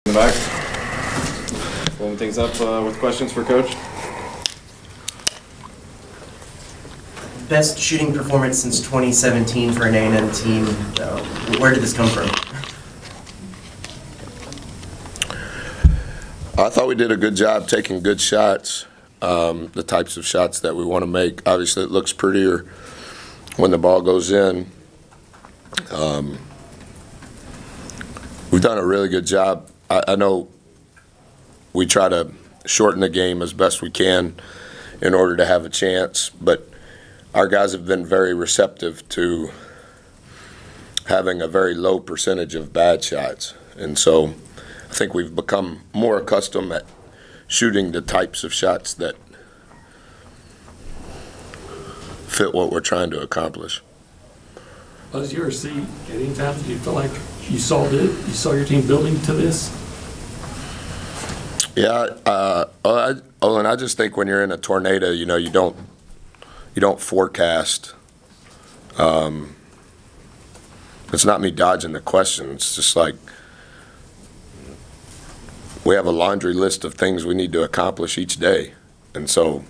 In the back. Warming things up with questions for Coach. Best shooting performance since 2017 for an A&M team. Where did this come from? I thought we did a good job taking good shots, the types of shots that we want to make. Obviously, it looks prettier when the ball goes in. We've done a really good job. I know we try to shorten the game as best we can in order to have a chance, but our guys have been very receptive to having a very low percentage of bad shots. And so I think we've become more accustomed at shooting the types of shots that fit what we're trying to accomplish. Was your seat at any time did you feel like you saw your team building to this? Yeah, Olin, I just think when you're in a tornado, you know, you don't forecast. It's not me dodging the question. It's just like we have a laundry list of things we need to accomplish each day, and so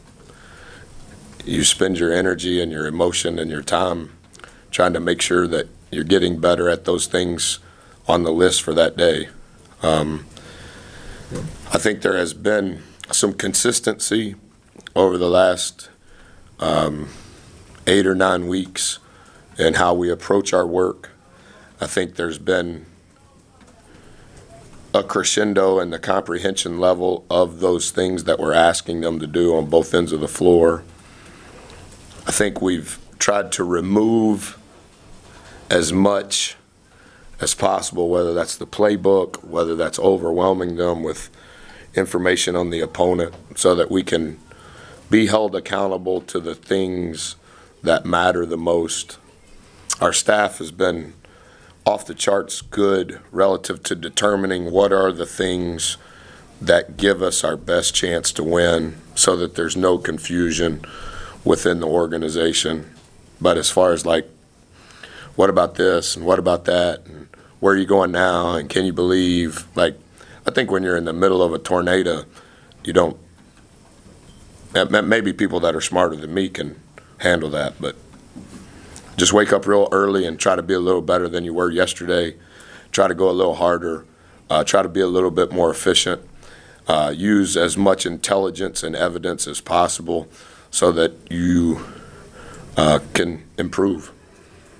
you spend your energy and your emotion and your time trying to make sure that you're getting better at those things on the list for that day. I think there has been some consistency over the last 8 or 9 weeks in how we approach our work. I think there's been a crescendo in the comprehension level of those things that we're asking them to do on both ends of the floor. I think we've tried to remove as much as possible, whether that's the playbook, whether that's overwhelming them with information on the opponent, so that we can be held accountable to the things that matter the most. Our staff has been off the charts good relative to determining what are the things that give us our best chance to win, so that there's no confusion within the organization. But as far as like, what about this and what about that and where are you going now and can you believe, like, I think when you're in the middle of a tornado, you don't, maybe people that are smarter than me can handle that, but just wake up real early and try to be a little better than you were yesterday. Try to go a little harder. Try to be a little bit more efficient. Use as much intelligence and evidence as possible so that you can improve.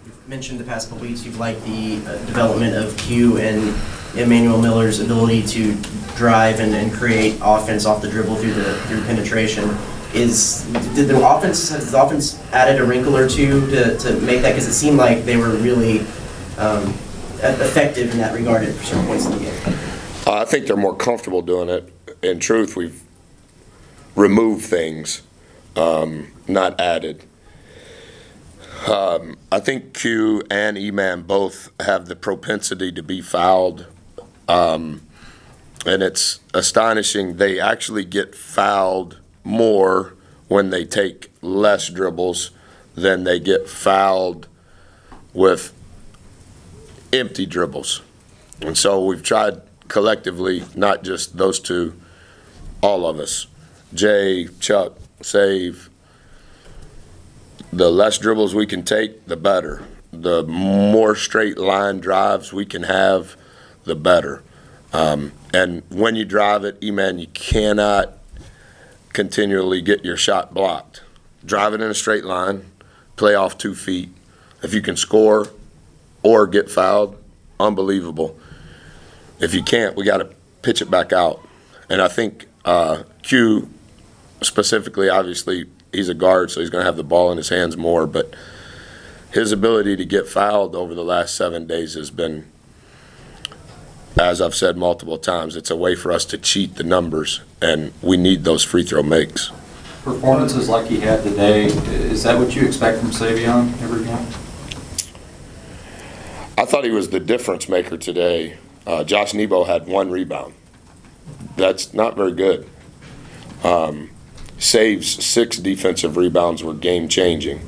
You've mentioned the past couple weeks you've liked the development of Q and Emmanuel Miller's ability to drive and create offense off the dribble through penetration. Has the offense added a wrinkle or two to make that? Because it seemed like they were really effective in that regard at certain points in the game. I think they're more comfortable doing it. In truth, we've removed things, not added. I think Q and E-Man both have the propensity to be fouled, and it's astonishing. They actually get fouled more when they take less dribbles than they get fouled with empty dribbles. And so we've tried collectively, not just those two, all of us, Jay, Chuck, Save, the less dribbles we can take, the better. The more straight line drives we can have, the better. And when you drive it, E-Man, you cannot continually get your shot blocked. Drive it in a straight line, play off 2 feet. If you can score or get fouled, unbelievable. If you can't, we got to pitch it back out. And I think Q specifically, obviously, he's a guard, so he's going to have the ball in his hands more, but his ability to get fouled over the last 7 days has been, as I've said multiple times, it's a way for us to cheat the numbers, and we need those free throw makes. Performances like he had today, is that what you expect from Savion every game? I thought he was the difference maker today. Josh Nebo had 1 rebound. That's not very good. Save's 6 defensive rebounds were game-changing.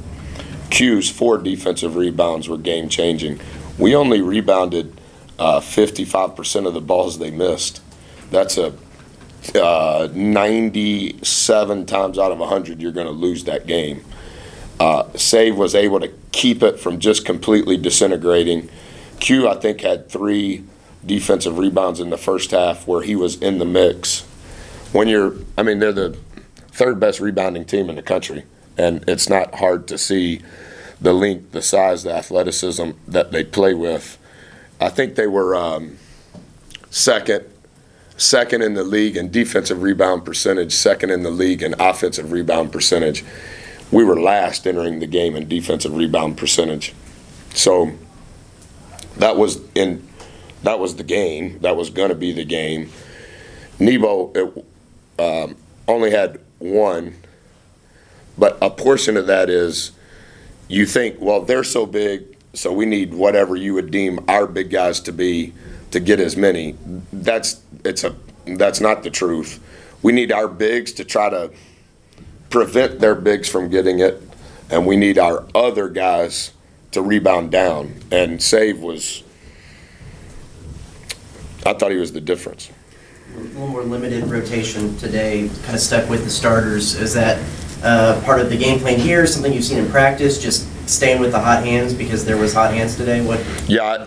Q's 4 defensive rebounds were game-changing. We only rebounded 55% of the balls they missed. That's a 97 times out of 100 you're going to lose that game. Save was able to keep it from just completely disintegrating. Q, I think, had 3 defensive rebounds in the first half where he was in the mix. They're the 3rd best rebounding team in the country, and it's not hard to see the length, the size, the athleticism that they play with. I think they were second in the league in defensive rebound percentage, second in the league in offensive rebound percentage. We were last entering the game in defensive rebound percentage. So that was the game. That was going to be the game. Nebo only had 1, but a portion of that is you think, well, they're so big, so we need whatever you would deem our big guys to be to get as many. That's not the truth. We need our bigs to try to prevent their bigs from getting it, and we need our other guys to rebound down. And Save I thought he was the difference. A little more limited rotation today, kind of stuck with the starters. Is that part of the game plan here, something you've seen in practice, just staying with the hot hands because there was hot hands today? What? Yeah,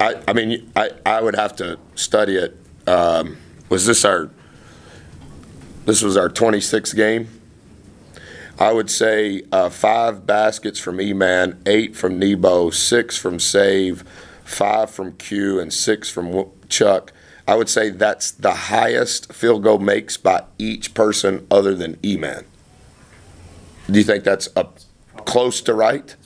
I would have to study it. This was our 26th game? I would say 5 baskets from E-Man, 8 from Nebo, 6 from Save, 5 from Q, and 6 from Chuck. I would say that's the highest field goal makes by each person other than E-Man. Do you think that's close to right?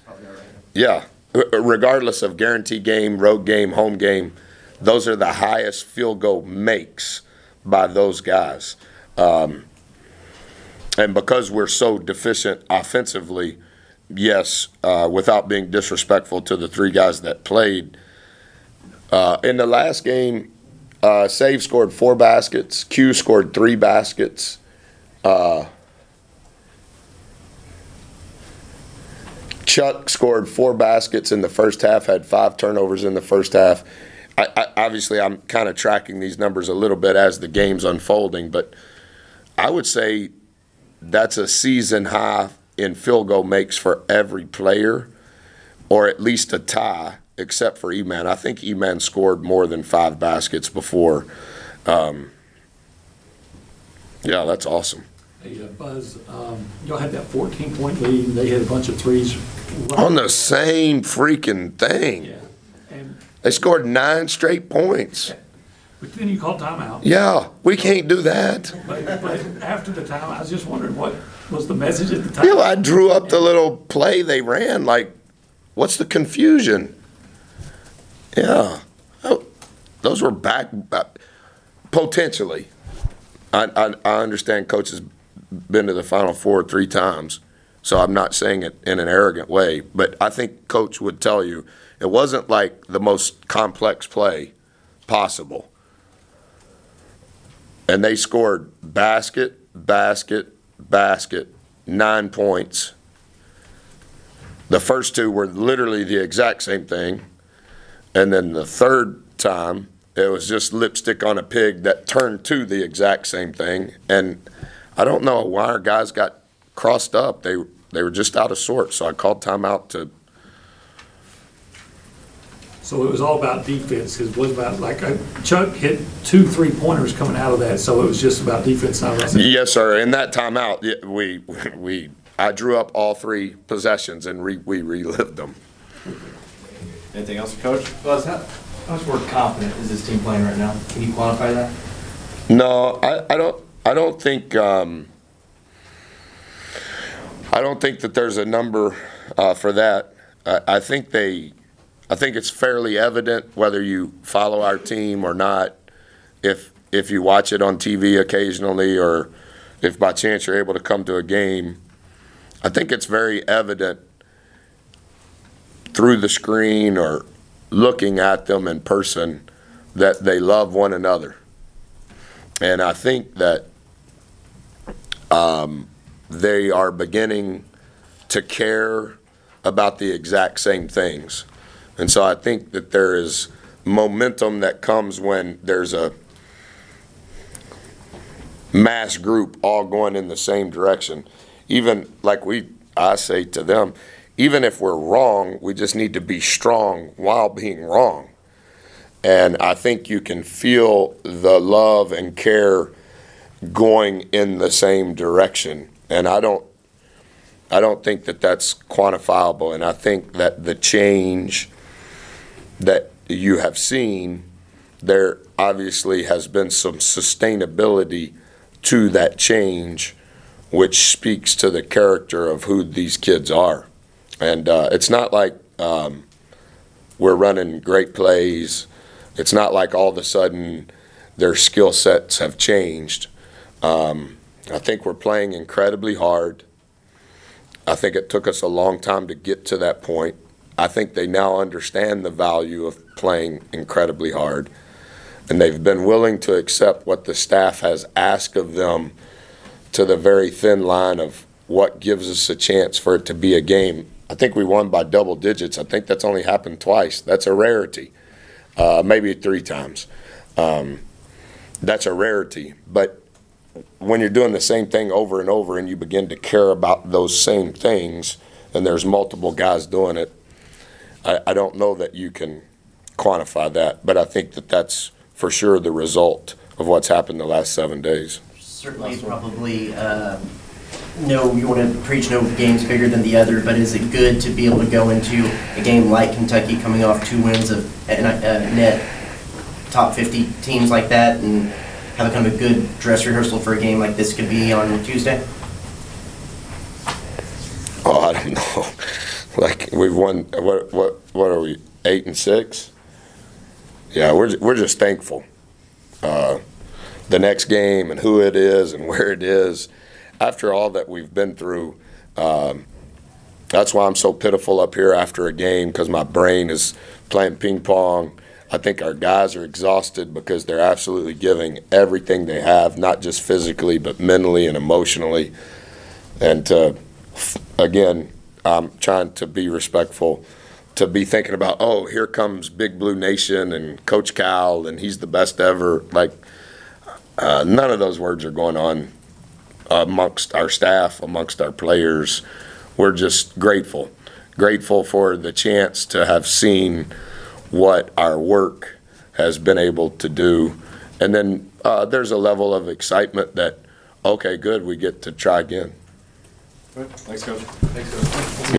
Yeah. Regardless of guarantee game, road game, home game, those are the highest field goal makes by those guys. And because we're so deficient offensively, yes, without being disrespectful to the 3 guys that played, in the last game, Save scored 4 baskets. Q scored 3 baskets. Chuck scored 4 baskets in the first half, had 5 turnovers in the first half. Obviously, I'm kind of tracking these numbers a little bit as the game's unfolding, but I would say that's a season high in field goal makes for every player, or at least a tie, except for E-Man. I think E-Man scored more than 5 baskets before. Yeah, that's awesome. Hey, Buzz, y'all had that 14-point lead, and they had a bunch of threes. On the same freaking thing. Yeah. And They scored 9 straight points. but then you called timeout. Yeah, we can't do that. But after the time, I was just wondering what was the message at the time. Yeah, I drew up the little play they ran. Like, what's the confusion? Yeah. Oh, those were back potentially. I understand Coach has been to the Final Four 3 times, so I'm not saying it in an arrogant way, but I think Coach would tell you it wasn't like the most complex play possible. And they scored basket, 9 points. The first 2 were literally the exact same thing. And then the third time, it was just lipstick on a pig that turned to the exact same thing. And I don't know why our guys got crossed up. They were just out of sorts. So I called timeout to. So it was all about defense. It was about, like, Chuck hit 2 3-pointers coming out of that, so it was just about defense. Yes, sir. In that timeout, I drew up all 3 possessions, and we relived them. Anything else, Coach? Buzz, how much more confident is this team playing right now? Can you quantify that? No, I don't think that there's a number for that. I think it's fairly evident whether you follow our team or not. If you watch it on TV occasionally, or if by chance you're able to come to a game, I think it's very evident through the screen or looking at them in person that they love one another. And I think that they are beginning to care about the exact same things. And so I think that there is momentum that comes when there's a mass group all going in the same direction. Even like I say to them, even if we're wrong, we just need to be strong while being wrong. And I think you can feel the love and care going in the same direction. And I don't think that that's quantifiable. And I think that the change that you have seen, there obviously has been some sustainability to that change, which speaks to the character of who these kids are. And it's not like we're running great plays. It's not like all of a sudden their skill sets have changed. I think we're playing incredibly hard. I think it took us a long time to get to that point. I think they now understand the value of playing incredibly hard, and they've been willing to accept what the staff has asked of them to the very thin line of what gives us a chance for it to be a game. I think we won by double digits. I think that's only happened twice. That's a rarity, maybe 3 times. That's a rarity. But when you're doing the same thing over and over and you begin to care about those same things and there's multiple guys doing it, I don't know that you can quantify that. But I think that that's for sure the result of what's happened the last 7 days. Certainly, probably, no, you want to preach no game's bigger than the other, but is it good to be able to go into a game like Kentucky coming off 2 wins of net top 50 teams like that and have a kind of a good dress rehearsal for a game like this could be on Tuesday? Oh, I don't know. Like, we've won, what are we, 8 and 6? Yeah, we're just thankful. The next game and who it is and where it is, after all that we've been through, that's why I'm so pitiful up here after a game, because my brain is playing ping pong. I think our guys are exhausted because they're absolutely giving everything they have, not just physically but mentally and emotionally. And again, I'm trying to be respectful, to be thinking about, oh, here comes Big Blue Nation and Coach Cal and he's the best ever. Like, none of those words are going on amongst our staff, amongst our players. We're just grateful for the chance to have seen what our work has been able to do. And then there's a level of excitement that, okay, good, we get to try again. Thanks, Coach. Thanks, Coach.